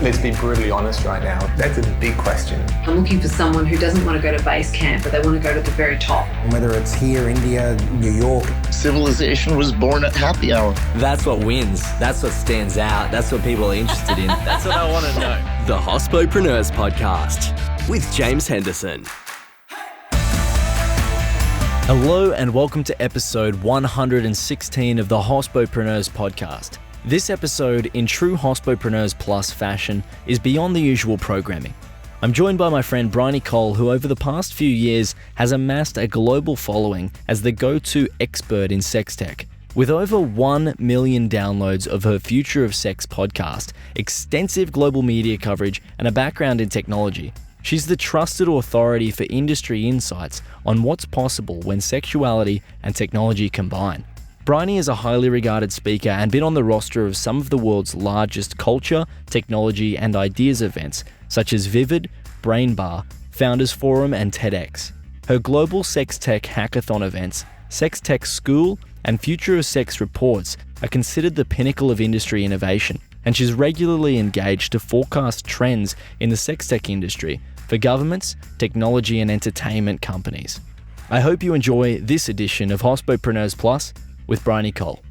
Let's be brutally honest right now. That's a big question. I'm looking for someone who doesn't want to go to base camp, but they want to go to the very top. Whether it's here, India, New York. Civilization was born at happy hour. That's what wins. That's what stands out. That's what people are interested in. That's what I want to know. The Hospopreneurs Podcast with James Henderson. Hello and welcome to episode 116 of the Hospopreneurs Podcast. This episode, in true Hospopreneurs Plus fashion, is beyond the usual programming. I'm joined by my friend Bryony Cole, who over the past few years has amassed a global following as the go-to expert in sex tech. With over 1 million downloads of her Future of Sex podcast, extensive global media coverage, and a background in technology, she's the trusted authority for industry insights on what's possible when sexuality and technology combine. Bryony is a highly regarded speaker and been on the roster of some of the world's largest culture, technology, and ideas events, such as Vivid, Brain Bar, Founders Forum, and TEDx. Her global sex tech hackathon events, Sex Tech School, and Future of Sex reports are considered the pinnacle of industry innovation, and she's regularly engaged to forecast trends in the sex tech industry for governments, technology, and entertainment companies. I hope you enjoy this edition of Hospopreneurs Plus with Bryony Cole.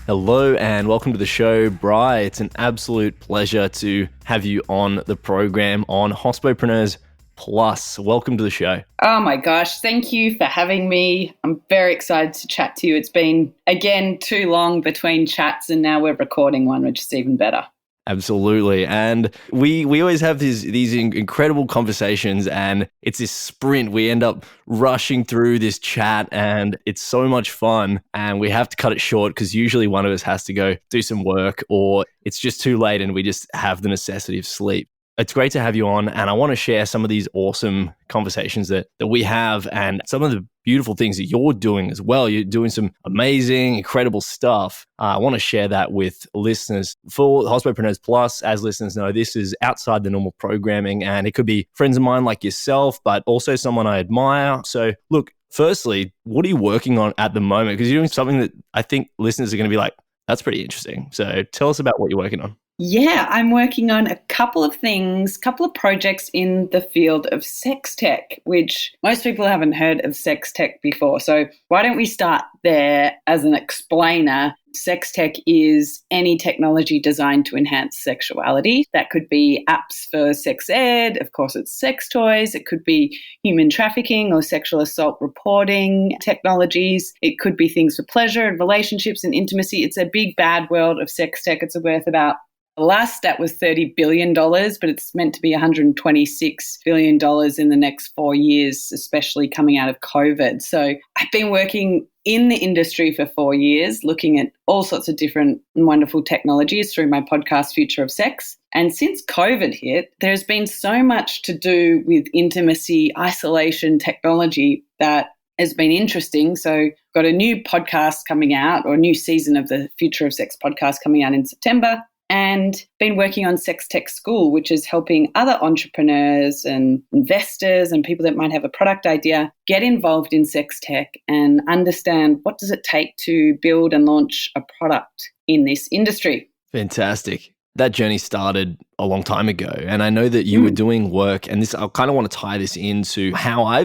Hello and welcome to the show, Bri. It's an absolute pleasure to have you on the program on Hospopreneurs Plus. Welcome to the show. Oh my gosh, thank you for having me. I'm very excited to chat to you. It's been, again, too long between chats and now we're recording one, which is even better. Absolutely. And we always have these incredible conversations and it's this sprint. We end up rushing through this chat and it's so much fun and we have to cut it short because usually one of us has to go do some work or it's just too late and we just have the necessity of sleep. It's great to have you on and I want to share some of these awesome conversations that we have and some of the beautiful things that you're doing as well. You're doing some amazing, incredible stuff. I want to share that with listeners. For Hospopreneurs Plus, as listeners know, this is outside the normal programming and it could be friends of mine like yourself, but also someone I admire. So look, firstly, what are you working on at the moment? Because you're doing something that I think listeners are going to be like, that's pretty interesting. So tell us about what you're working on. Yeah, I'm working on a couple of things, couple of projects in the field of sex tech, which most people haven't heard of sex tech before. So why don't we start there as an explainer? Sex tech is any technology designed to enhance sexuality. That could be apps for sex ed, of course it's sex toys, it could be human trafficking or sexual assault reporting technologies, it could be things for pleasure and relationships and intimacy. It's a big bad world of sex tech. It's worth about, the last stat was $30 billion, but it's meant to be $126 billion in the next 4 years, especially coming out of COVID. So I've been working in the industry for 4 years, looking at all sorts of different and wonderful technologies through my podcast, Future of Sex. And since COVID hit, there's been so much to do with intimacy, isolation, technology that has been interesting. So got a new podcast coming out, or a new season of the Future of Sex podcast coming out in September. And been working on Sex Tech School, which is helping other entrepreneurs and investors and people that might have a product idea get involved in sex tech and understand what does it take to build and launch a product in this industry. Fantastic. That journey started a long time ago. And I know that you were doing work, and this I kind of want to tie this into how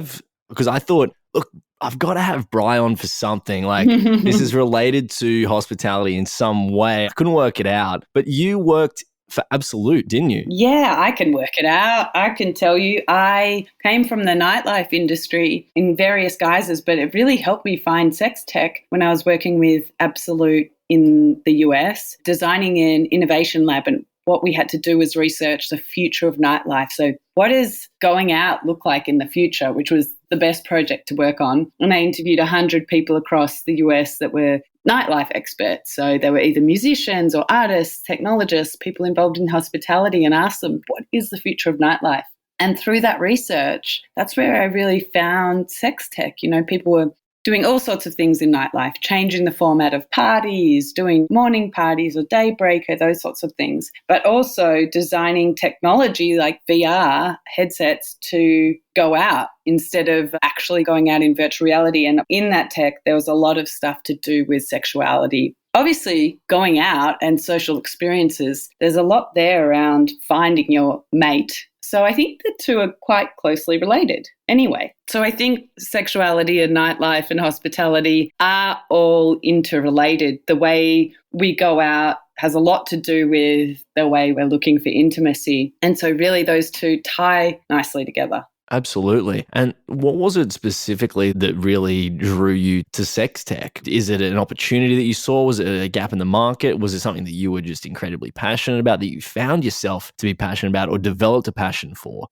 because I thought, look, I've got to have Bri on for something. Like this is related to hospitality in some way. I couldn't work it out, but you worked for Absolute, didn't you? Yeah, I can work it out. I can tell you, I came from the nightlife industry in various guises, but it really helped me find sex tech when I was working with Absolute in the US, designing an innovation lab. And what we had to do was research the future of nightlife. So what does going out look like in the future, which was the best project to work on. And I interviewed 100 people across the US that were nightlife experts. So they were either musicians or artists, technologists, people involved in hospitality, and asked them, what is the future of nightlife? And through that research, that's where I really found sex tech. You know, people were doing all sorts of things in nightlife, changing the format of parties, doing morning parties or daybreaker, those sorts of things, but also designing technology like VR headsets to go out instead of actually going out in virtual reality. And in that tech, there was a lot of stuff to do with sexuality. obviously going out and social experiences, there's a lot there around finding your mate. So I think the two are quite closely related anyway. So I think sexuality and nightlife and hospitality are all interrelated. The way we go out has a lot to do with the way we're looking for intimacy. And so really those two tie nicely together. Absolutely. And what was it specifically that really drew you to sex tech? Is it an opportunity that you saw? Was it a gap in the market? Was it something that you were just incredibly passionate about, that you found yourself to be passionate about or developed a passion for?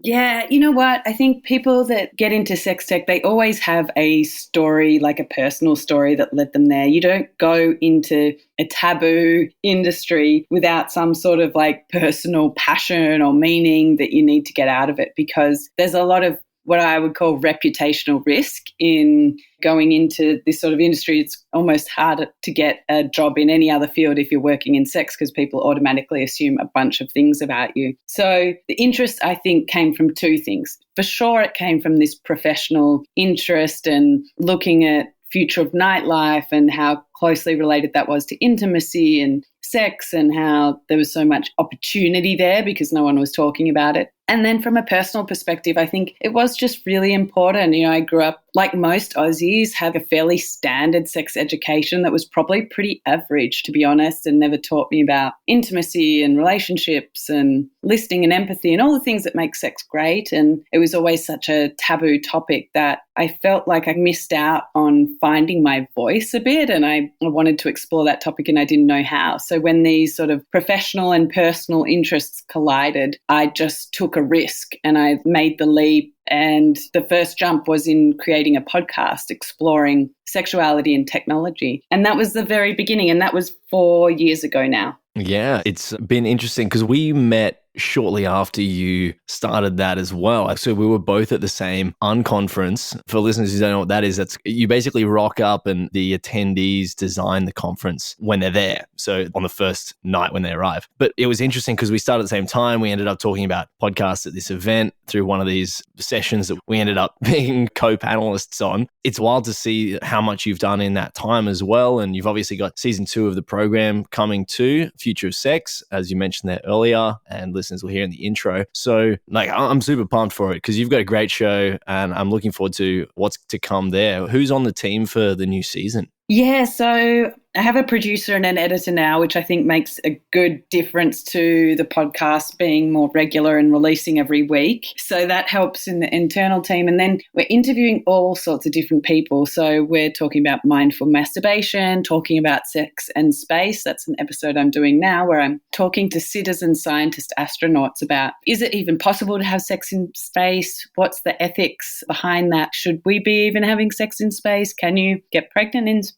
Yeah, you know what? I think people that get into sex tech, they always have a story, like a personal story that led them there. You don't go into a taboo industry without some sort of like personal passion or meaning that you need to get out of it, because there's a lot of what I would call reputational risk in going into this sort of industry. It's almost harder to get a job in any other field if you're working in sex, because people automatically assume a bunch of things about you. So the interest, I think, came from two things. For sure, it came from this professional interest and looking at future of nightlife and how closely related that was to intimacy and sex, and how there was so much opportunity there because no one was talking about it. And then from a personal perspective, I think it was just really important. You know, I grew up, like most Aussies, had a fairly standard sex education that was probably pretty average, to be honest, and never taught me about intimacy and relationships and listening and empathy and all the things that make sex great. And it was always such a taboo topic that I felt like I missed out on finding my voice a bit, and I wanted to explore that topic and I didn't know how. So when these sort of professional and personal interests collided, I just took a risk and I made the leap. And the first jump was in creating a podcast exploring sexuality and technology. And that was the very beginning. And that was 4 years ago now. Yeah, it's been interesting because we met shortly after you started that as well. So we were both at the same unconference. For listeners who don't know what that is, that's you basically rock up and the attendees design the conference when they're there. So on the first night when they arrive. But it was interesting because we started at the same time. We ended up talking about podcasts at this event through one of these sessions that we ended up being co-panelists on. It's wild to see how much you've done in that time as well. And you've obviously got season 2 of the program coming too, Future of Sex, as you mentioned there earlier, and listeners will hear in the intro. So like, I'm super pumped for it because you've got a great show and I'm looking forward to what's to come there. Who's on the team for the new season? Yeah, so I have a producer and an editor now, which I think makes a good difference to the podcast being more regular and releasing every week. So that helps in the internal team. And then we're interviewing all sorts of different people. So we're talking about mindful masturbation, talking about sex and space. That's an episode I'm doing now where I'm talking to citizen scientist astronauts about, is it even possible to have sex in space? What's the ethics behind that? Should we be even having sex in space? Can you get pregnant in space?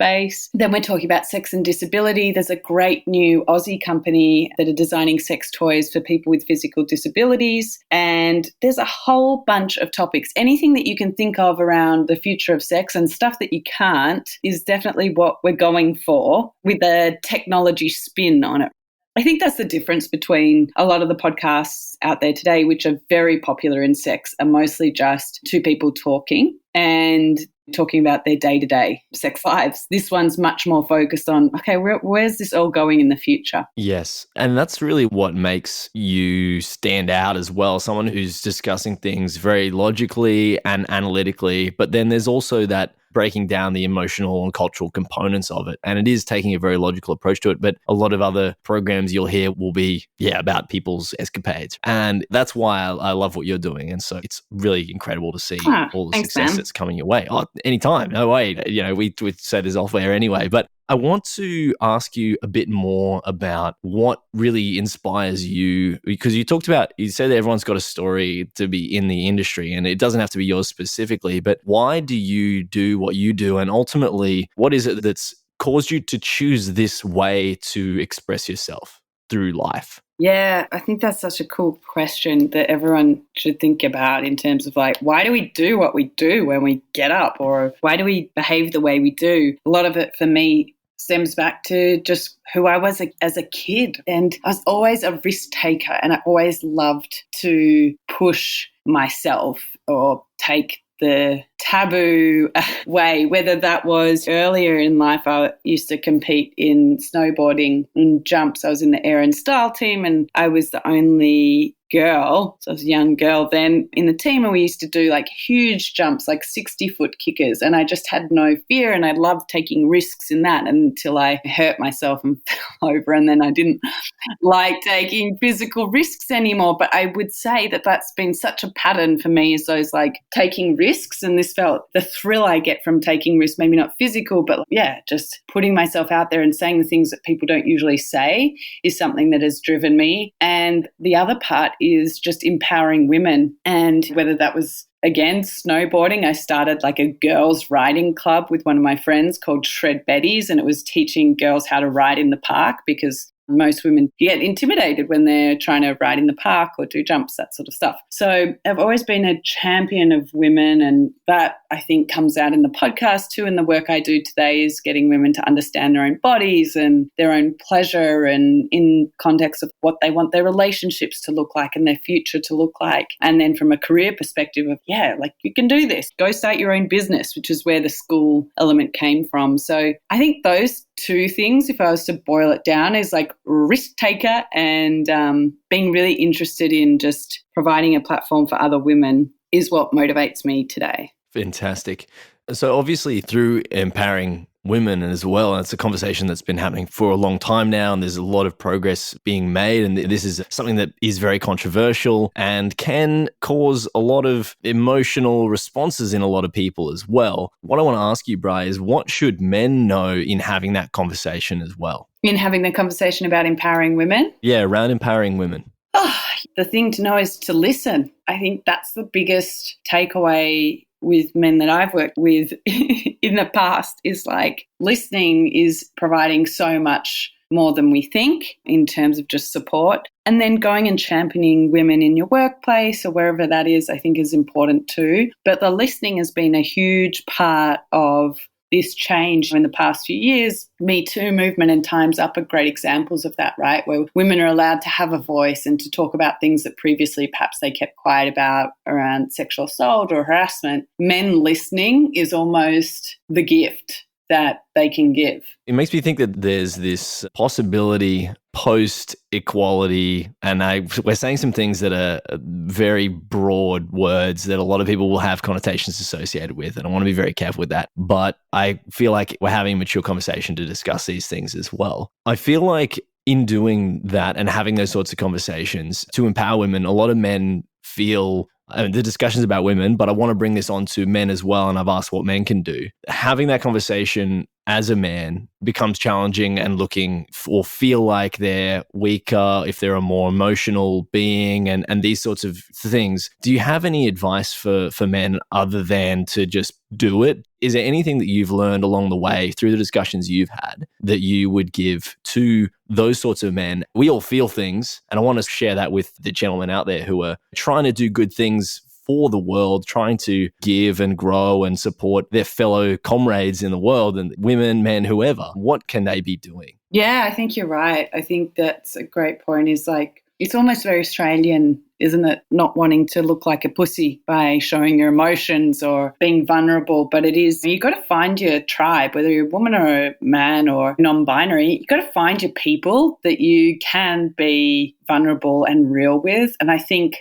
Then we're talking about sex and disability. There's a great new Aussie company that are designing sex toys for people with physical disabilities. And there's a whole bunch of topics. Anything that you can think of around the future of sex and stuff that you can't is definitely what we're going for with a technology spin on it. I think that's the difference between a lot of the podcasts out there today, which are very popular in sex, are mostly just two people talking and talking about their day-to-day sex lives. This one's much more focused on, okay, where's this all going in the future? Yes. And that's really what makes you stand out as well. Someone who's discussing things very logically and analytically, but then there's also that breaking down the emotional and cultural components of it. And it is taking a very logical approach to it. But a lot of other programs you'll hear will be, about people's escapades. And that's why I love what you're doing. And so it's really incredible to see all the success that's coming your way. Oh, anytime. No way. We said this off air anyway. But I want to ask you a bit more about what really inspires you, because you said that everyone's got a story to be in the industry and it doesn't have to be yours specifically, but why do you do what you do? And ultimately, what is it that's caused you to choose this way to express yourself through life? Yeah, I think that's such a cool question that everyone should think about in terms of like, why do we do what we do when we get up, or why do we behave the way we do? A lot of it for me stems back to just who I was as a kid. And I was always a risk taker and I always loved to push myself or take the taboo way, whether that was earlier in life. I used to compete in snowboarding and jumps. I was in the air and style team, and I was the only girl, so I was a young girl then in the team, and we used to do like huge jumps, like 60-foot kickers, and I just had no fear, and I loved taking risks in that until I hurt myself and fell over, and then I didn't like taking physical risks anymore. But I would say that that's been such a pattern for me, is those like taking risks, and this felt the thrill I get from taking risks, maybe not physical, but yeah, just putting myself out there and saying the things that people don't usually say is something that has driven me. And the other part is just empowering women. And whether that was, again, snowboarding, I started like a girls riding club with one of my friends called Shred Betties, and it was teaching girls how to ride in the park, because most women get intimidated when they're trying to ride in the park or do jumps, that sort of stuff. So I've always been a champion of women, and that I think comes out in the podcast too. And the work I do today is getting women to understand their own bodies and their own pleasure, and in context of what they want their relationships to look like and their future to look like. And then from a career perspective of, yeah, like you can do this. Go start your own business, which is where the school element came from. So I think those two things, if I was to boil it down, is like risk taker and being really interested in just providing a platform for other women is what motivates me today. Fantastic. So obviously through empowering women as well, and it's a conversation that's been happening for a long time now, and there's a lot of progress being made, and this is something that is very controversial and can cause a lot of emotional responses in a lot of people as well. What I want to ask you, Bri, is what should men know in having that conversation as well? In having the conversation about empowering women? Yeah, around empowering women. The thing to know is to listen. I think that's the biggest takeaway with men that I've worked with in the past, is like listening is providing so much more than we think in terms of just support. And then going and championing women in your workplace or wherever that is, I think is important too. But the listening has been a huge part of this change in the past few years. Me Too movement and Time's Up are great examples of that, right? Where women are allowed to have a voice and to talk about things that previously perhaps they kept quiet about around sexual assault or harassment. Men listening is almost the gift that they can give. It makes me think that there's this possibility post-equality, and we're saying some things that are very broad words that a lot of people will have connotations associated with, and I want to be very careful with that. But I feel like we're having a mature conversation to discuss these things as well. I feel like in doing that and having those sorts of conversations to empower women, a lot of men feel the discussions about women, but I want to bring this on to men as well, and I've asked what men can do. Having that conversation as a man becomes challenging, and looking or feel like they're weaker if they're a more emotional being and these sorts of things. Do you have any advice for men other than to just do it? Is there anything that you've learned along the way through the discussions you've had that you would give to those sorts of men? We all feel things, and I want to share that with the gentlemen out there who are trying to do good things for the world, trying to give and grow and support their fellow comrades in the world, and women, men, whoever. What can they be doing? Yeah, I think you're right. I think that's a great point, is like, it's almost very Australian, isn't it? Not wanting to look like a pussy by showing your emotions or being vulnerable. But it is, you've got to find your tribe, whether you're a woman or a man or non-binary. You've got to find your people that you can be vulnerable and real with. And I think,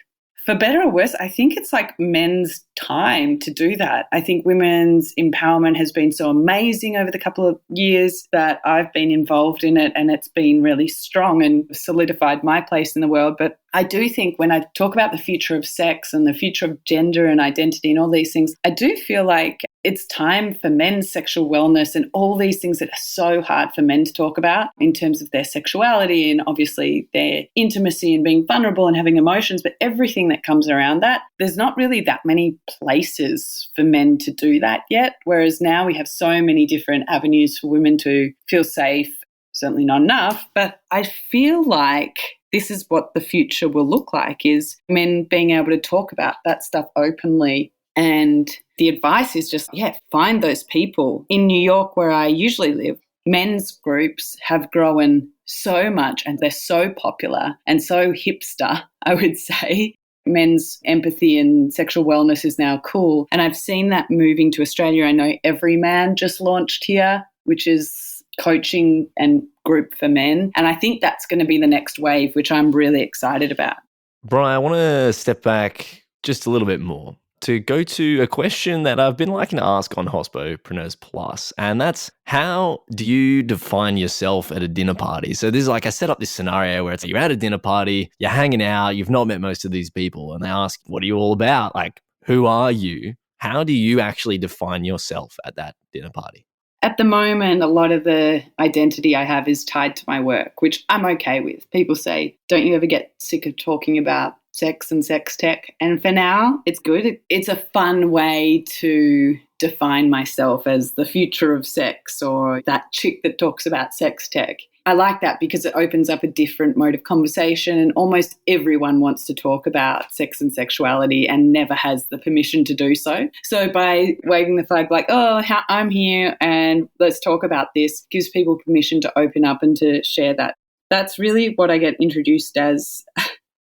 for better or worse, I think it's like men's time to do that. I think women's empowerment has been so amazing over the couple of years that I've been involved in it, and it's been really strong and solidified my place in the world. But I do think when I talk about the future of sex and the future of gender and identity and all these things, I do feel like it's time for men's sexual wellness and all these things that are so hard for men to talk about in terms of their sexuality and obviously their intimacy and being vulnerable and having emotions, but everything that comes around that. There's not really that many places for men to do that yet, whereas now we have so many different avenues for women to feel safe. Certainly not enough, but I feel like this is what the future will look like, is men being able to talk about that stuff openly. And the advice is just, find those people. In New York, where I usually live, men's groups have grown so much and they're so popular and so hipster, I would say. men's empathy and sexual wellness is now cool. And I've seen that moving to Australia. I know Every Man just launched here, which is coaching and group for men. And I think that's going to be the next wave, which I'm really excited about. Brian, I want to step back just a little bit more to go to a question that I've been liking to ask on Hospopreneurs Plus, and that's, how do you define yourself at a dinner party? So this is like, I set up this scenario where it's like you're at a dinner party, you're hanging out, you've not met most of these people, and they ask, what are you all about? Like, who are you? How do you actually define yourself at that dinner party? At the moment, a lot of the identity I have is tied to my work, which I'm okay with. People say, don't you ever get sick of talking about sex and sex tech? And for now, it's good. It's a fun way to define myself as the future of sex, or that chick that talks about sex tech. I like that because it opens up a different mode of conversation, and almost everyone wants to talk about sex and sexuality and never has the permission to do so. So by waving the flag like, I'm here and let's talk about this, gives people permission to open up and to share that. That's really what I get introduced as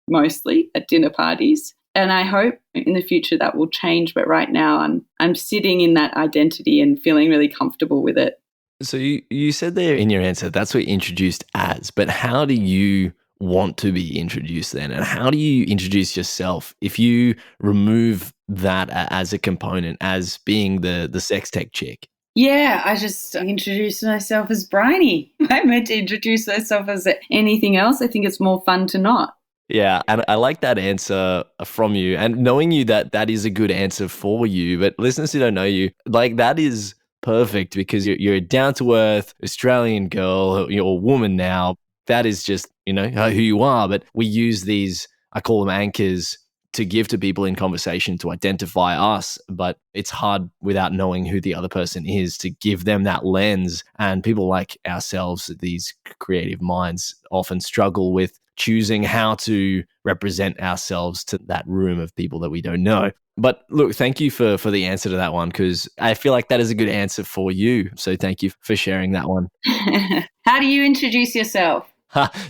mostly at dinner parties. And I hope in the future that will change. But right now I'm sitting in that identity and feeling really comfortable with it. So you said there in your answer, that's what you're introduced as, but how do you want to be introduced then? And how do you introduce yourself if you remove that as a component, as being the sex tech chick? Yeah, I just introduced myself as Bryony. I meant to introduce myself as anything else. I think it's more fun to not. Yeah, and I like that answer from you, and knowing you that is a good answer for you. But listeners who don't know you, like, that is perfect because you're a down-to-earth Australian girl, you're a woman now. That is just, who you are. But we use these, I call them anchors, to give to people in conversation to identify us. But it's hard without knowing who the other person is to give them that lens. And people like ourselves, these creative minds, often struggle with choosing how to represent ourselves to that room of people that we don't know. But look, thank you for the answer to that one, because I feel like that is a good answer for you. So thank you for sharing that one. How do you introduce yourself?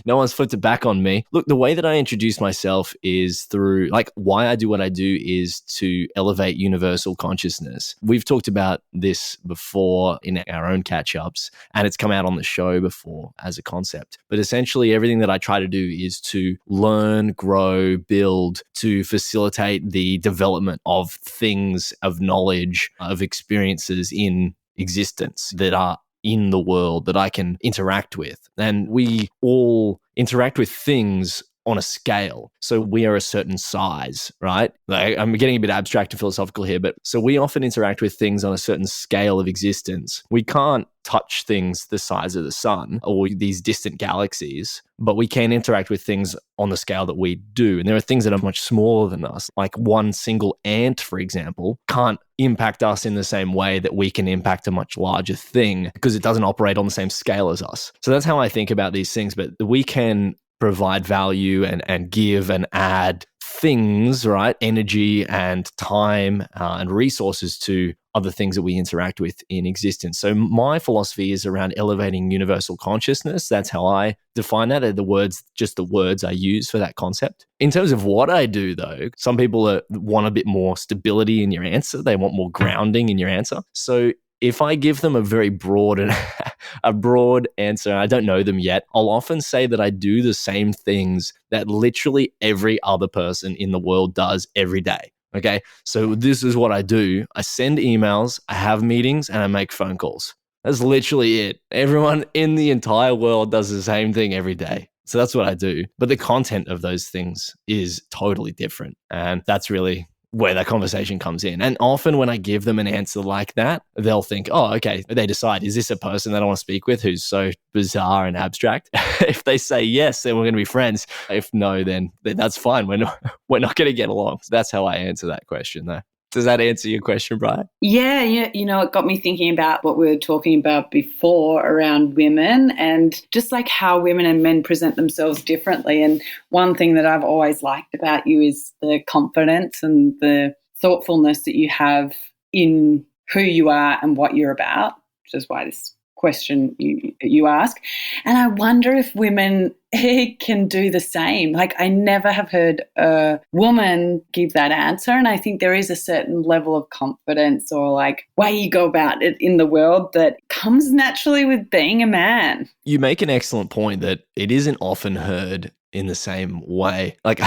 No one's flipped it back on me. Look, the way that I introduce myself is through, why I do what I do is to elevate universal consciousness. We've talked about this before in our own catch-ups, and it's come out on the show before as a concept. But essentially, everything that I try to do is to learn, grow, build, to facilitate the development of things, of knowledge, of experiences in existence that are in the world that I can interact with. And we all interact with things on a scale. So we are a certain size, right? I'm getting a bit abstract and philosophical here, but so we often interact with things on a certain scale of existence. We can't touch things the size of the sun or these distant galaxies, but we can interact with things on the scale that we do. And there are things that are much smaller than us, like one single ant, for example, can't impact us in the same way that we can impact a much larger thing because it doesn't operate on the same scale as us. So that's how I think about these things, but we can provide value and give and add things, right? Energy and time and resources to other things that we interact with in existence. So my philosophy is around elevating universal consciousness. That's how I define that. Just the words I use for that concept. In terms of what I do, though, some people want a bit more stability in your answer. They want more grounding in your answer. So if I give them a very broad and a broad answer, and I don't know them yet, I'll often say that I do the same things that literally every other person in the world does every day. Okay, so this is what I do. I send emails, I have meetings, and I make phone calls. That's literally it. Everyone in the entire world does the same thing every day. So that's what I do. But the content of those things is totally different. And that's really where that conversation comes in. And often when I give them an answer like that, they'll think, oh, okay, they decide, is this a person that I want to speak with who's so bizarre and abstract? If they say yes, then we're going to be friends. If no, then that's fine. We're not going to get along. So that's how I answer that question though. Does that answer your question, Brian? Yeah. It got me thinking about what we were talking about before around women and just like how women and men present themselves differently. And one thing that I've always liked about you is the confidence and the thoughtfulness that you have in who you are and what you're about, which is why this question you ask. And I wonder if women can do the same. Like, I never have heard a woman give that answer. And I think there is a certain level of confidence or like way you go about it in the world that comes naturally with being a man. You make an excellent point that it isn't often heard in the same way. Like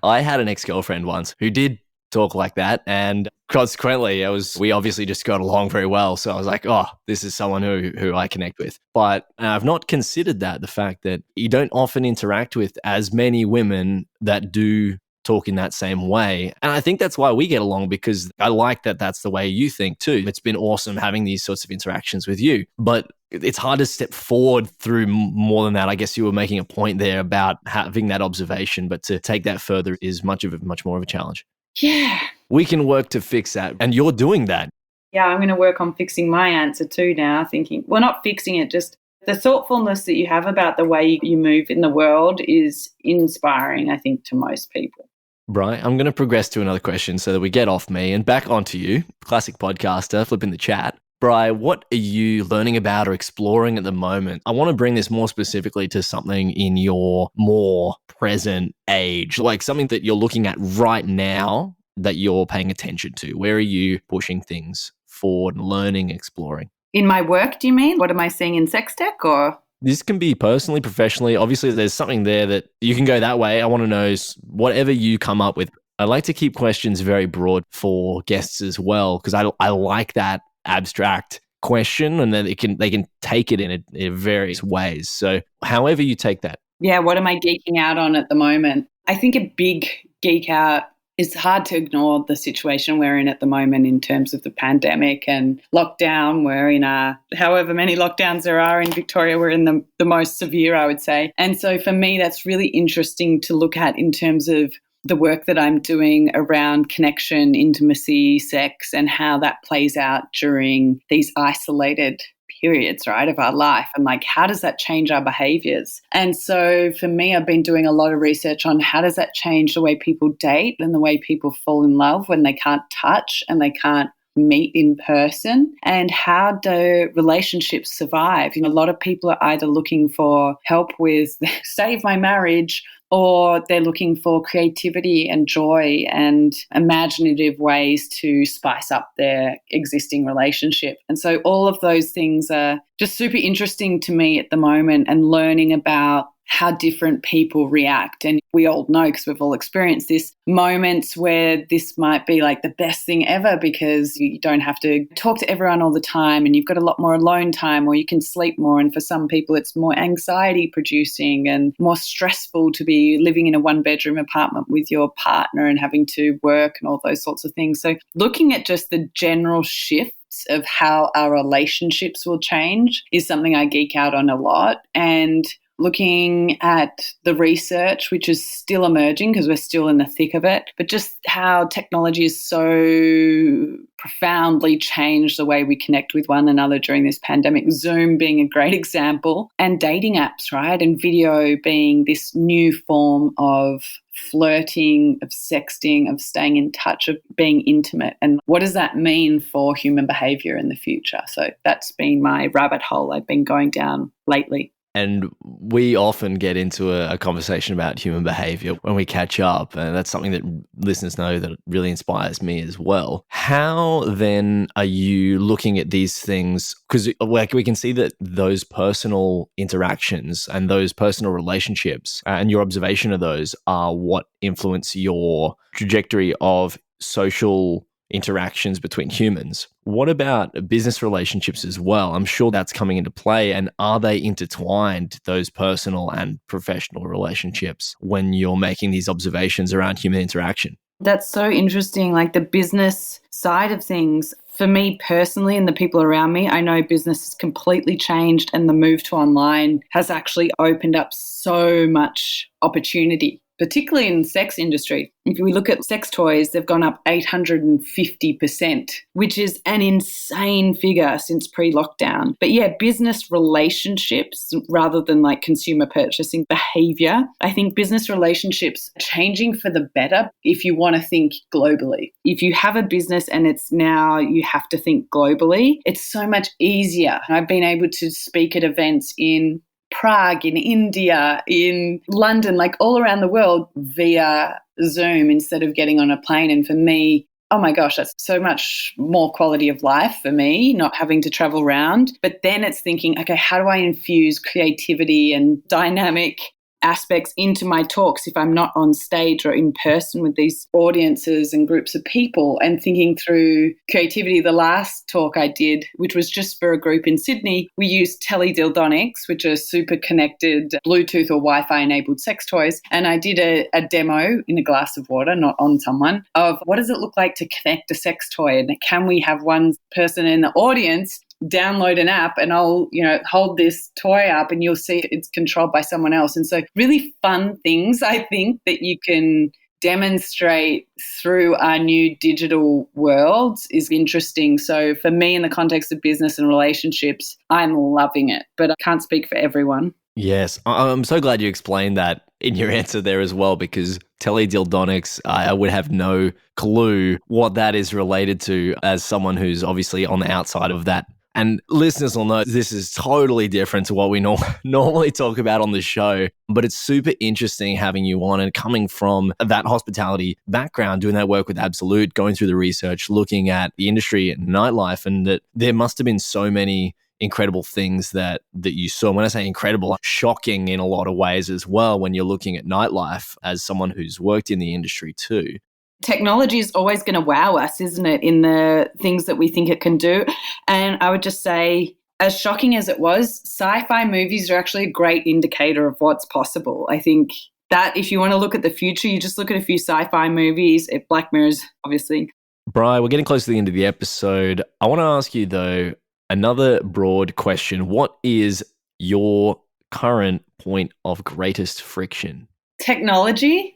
I had an ex-girlfriend once who did talk like that, and consequently we obviously just got along very well. So I was like, oh, this is someone who I connect with. But I've not considered the fact that you don't often interact with as many women that do talk in that same way. And I think that's why we get along, because I like that that's the way you think too. It's been awesome having these sorts of interactions with you, but it's hard to step forward through more than that. I guess you were making a point there about having that observation, but to take that further is much more of a challenge. Yeah. We can work to fix that. And you're doing that. Yeah, I'm going to work on fixing my answer too now, thinking, well, not fixing it, just the thoughtfulness that you have about the way you move in the world is inspiring, I think, to most people. Bri, I'm going to progress to another question so that we get off me and back onto you, classic podcaster, flipping the chat. Bri, what are you learning about or exploring at the moment? I want to bring this more specifically to something in your more present age, like something that you're looking at right now that you're paying attention to. Where are you pushing things forward, learning, exploring? In my work, do you mean? What am I seeing in sex tech or? This can be personally, professionally. Obviously, there's something there that you can go that way. I want to know whatever you come up with. I like to keep questions very broad for guests as well, because I like that abstract question, and then they can take it in various ways. So however you take that. Yeah, what am I geeking out on at the moment? I think a big geek out, it's hard to ignore the situation we're in at the moment in terms of the pandemic and lockdown. We're in however many lockdowns there are in Victoria, we're in the most severe, I would say. And so for me, that's really interesting to look at in terms of the work that I'm doing around connection, intimacy, sex, and how that plays out during these isolated periods, right, of our life, and like how does that change our behaviors. And so for me, I've been doing a lot of research on how does that change the way people date and the way people fall in love when they can't touch and they can't meet in person, and how do relationships survive. A lot of people are either looking for help with save my marriage, or they're looking for creativity and joy and imaginative ways to spice up their existing relationship. And so all of those things are just super interesting to me at the moment, and learning about how different people react. And we all know, because we've all experienced this, moments where this might be like the best thing ever because you don't have to talk to everyone all the time and you've got a lot more alone time, or you can sleep more. And for some people, it's more anxiety producing and more stressful to be living in a 1-bedroom apartment with your partner and having to work and all those sorts of things. So looking at just the general shifts of how our relationships will change is something I geek out on a lot. And looking at the research, which is still emerging because we're still in the thick of it, but just how technology has so profoundly changed the way we connect with one another during this pandemic. Zoom being a great example, and dating apps, right? And video being this new form of flirting, of sexting, of staying in touch, of being intimate. And what does that mean for human behavior in the future? So that's been my rabbit hole I've been going down lately. And we often get into a conversation about human behavior when we catch up. And that's something that listeners know that really inspires me as well. How then are you looking at these things? Because like we can see that those personal interactions and those personal relationships and your observation of those are what influence your trajectory of social interactions between humans. What about business relationships as well? I'm sure that's coming into play. And are they intertwined, those personal and professional relationships, when you're making these observations around human interaction? That's so interesting. Like the business side of things, for me personally and the people around me, I know business has completely changed, and the move to online has actually opened up so much opportunity particularly in the sex industry. If we look at sex toys, they've gone up 850%, which is an insane figure since pre-lockdown. But yeah, business relationships rather than like consumer purchasing behavior. I think business relationships are changing for the better if you want to think globally. If you have a business and it's now you have to think globally, it's so much easier. I've been able to speak at events in Prague, in India, in London, like all around the world via Zoom instead of getting on a plane. And for me, oh my gosh, that's so much more quality of life for me, not having to travel around. But then it's thinking, okay, how do I infuse creativity and dynamic aspects into my talks if I'm not on stage or in person with these audiences and groups of people, and thinking through creativity. The last talk I did, which was just for a group in Sydney, we used teledildonics, which are super connected Bluetooth or Wi-Fi enabled sex toys. And I did a demo in a glass of water, not on someone, of what does it look like to connect a sex toy? And can we have one person in the audience download an app and I'll, hold this toy up and you'll see it's controlled by someone else. And so really fun things, I think, that you can demonstrate through our new digital worlds is interesting. So for me, in the context of business and relationships, I'm loving it, but I can't speak for everyone. Yes, I'm so glad you explained that in your answer there as well, because teledildonics, I would have no clue what that is related to as someone who's obviously on the outside of that. And listeners will know this is totally different to what we normally talk about on the show, but it's super interesting having you on and coming from that hospitality background, doing that work with Absolute, going through the research, looking at the industry and nightlife, and that there must have been so many incredible things that you saw. When I say incredible, shocking in a lot of ways as well when you're looking at nightlife as someone who's worked in the industry too. Technology is always going to wow us, isn't it, in the things that we think it can do. And I would just say, as shocking as it was, sci-fi movies are actually a great indicator of what's possible. I think that if you want to look at the future, you just look at a few sci-fi movies, Black Mirror's obviously. Bri, we're getting close to the end of the episode. I want to ask you, though, another broad question. What is your current point of greatest friction? Technology.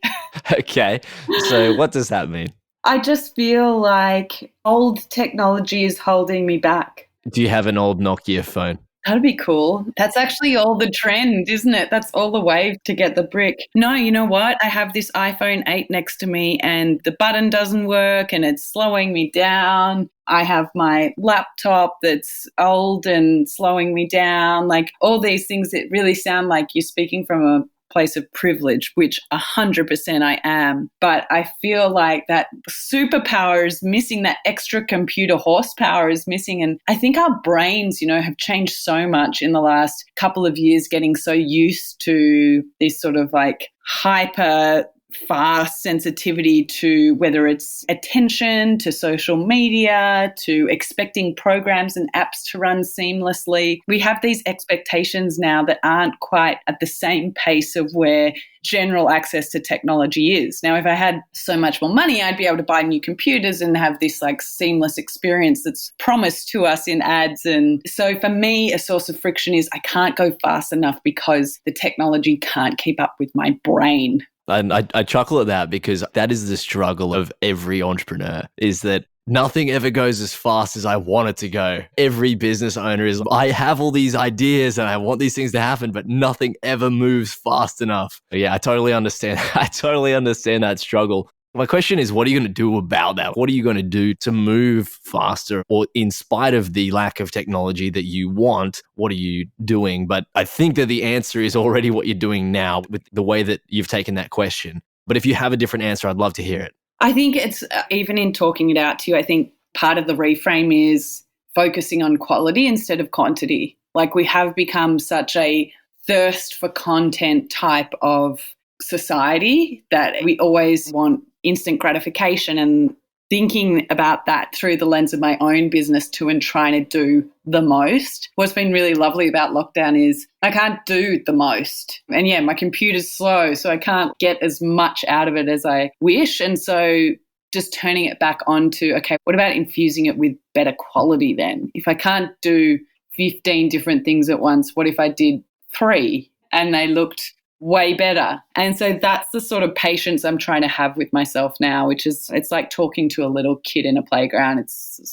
Okay, so what does that mean? I just feel like old technology is holding me back. Do you have an old Nokia phone? That'd be cool. That's actually all the trend, isn't it? That's all the wave to get the brick. No, you know what? I have this iPhone 8 next to me and the button doesn't work and it's slowing me down. I have my laptop that's old and slowing me down. Like all these things that really sound like you're speaking from a place of privilege, which 100% I am. But I feel like that superpower is missing, that extra computer horsepower is missing. And I think our brains, have changed so much in the last couple of years, getting so used to this sort of like hyper fast sensitivity to whether it's attention, to social media, to expecting programs and apps to run seamlessly. We have these expectations now that aren't quite at the same pace of where general access to technology is. Now, if I had so much more money, I'd be able to buy new computers and have this like seamless experience that's promised to us in ads. And so for me, a source of friction is I can't go fast enough because the technology can't keep up with my brain. And I chuckle at that because that is the struggle of every entrepreneur, is that nothing ever goes as fast as I want it to go. Every business owner is, I have all these ideas and I want these things to happen, but nothing ever moves fast enough. But yeah, I totally understand. I totally understand that struggle. My question is, what are you going to do about that? What are you going to do to move faster, or in spite of the lack of technology that you want, what are you doing? But I think that the answer is already what you're doing now with the way that you've taken that question. But if you have a different answer, I'd love to hear it. I think it's, even in talking it out to you, I think part of the reframe is focusing on quality instead of quantity. Like we have become such a thirst for content type of society that we always want instant gratification, and thinking about that through the lens of my own business too and trying to do the most. What's been really lovely about lockdown is I can't do the most. And yeah, my computer's slow, so I can't get as much out of it as I wish. And so just turning it back onto, okay, what about infusing it with better quality then? If I can't do 15 different things at once, what if I did 3 and they looked way better. And so that's the sort of patience I'm trying to have with myself now, which is, it's like talking to a little kid in a playground.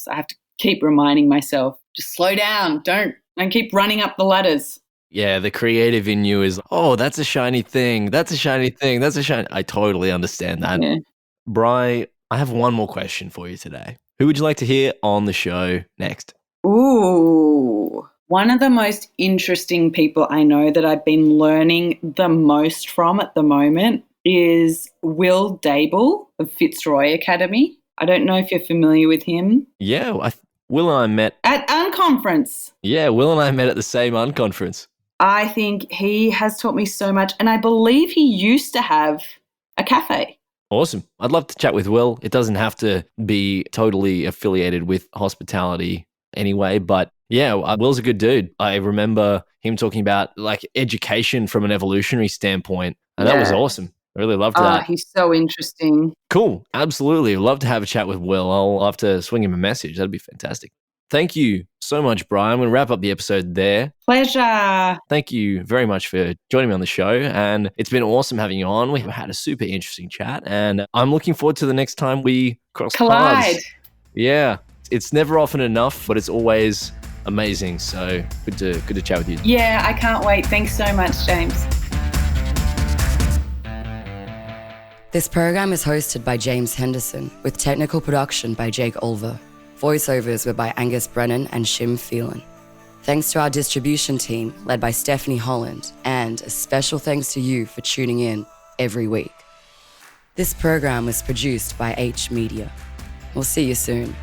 I have to keep reminding myself, just slow down. Don't keep running up the ladders. Yeah, the creative in you is, oh, that's a shiny thing. That's a shiny thing. That's a shiny. I totally understand that. Yeah. Bri, I have one more question for you today. Who would you like to hear on the show next? Ooh. One of the most interesting people I know that I've been learning the most from at the moment is Will Dable of Fitzroy Academy. I don't know if you're familiar with him. Yeah, Will and I met At Unconference. Yeah, Will and I met at the same Unconference. I think he has taught me so much, and I believe he used to have a cafe. Awesome. I'd love to chat with Will. It doesn't have to be totally affiliated with hospitality anyway, but yeah, Will's a good dude. I remember him talking about like education from an evolutionary standpoint, and that was awesome. I really loved that. He's so interesting. Cool. Absolutely. I'd love to have a chat with Will. I'll have to swing him a message. That'd be fantastic. Thank you so much, Brian. I'm going to wrap up the episode there. Pleasure. Thank you very much for joining me on the show. And it's been awesome having you on. We've had a super interesting chat. And I'm looking forward to the next time we collide. paths. Yeah. It's never often enough, but it's always amazing. So good to chat with you. Yeah, I can't wait. Thanks so much, James. This program is hosted by James Henderson with technical production by Jake Olver. Voiceovers were by Angus Brennan and Shim Phelan. Thanks to our distribution team led by Stephanie Holland, and a special thanks to you for tuning in every week. This program was produced by H Media. We'll see you soon.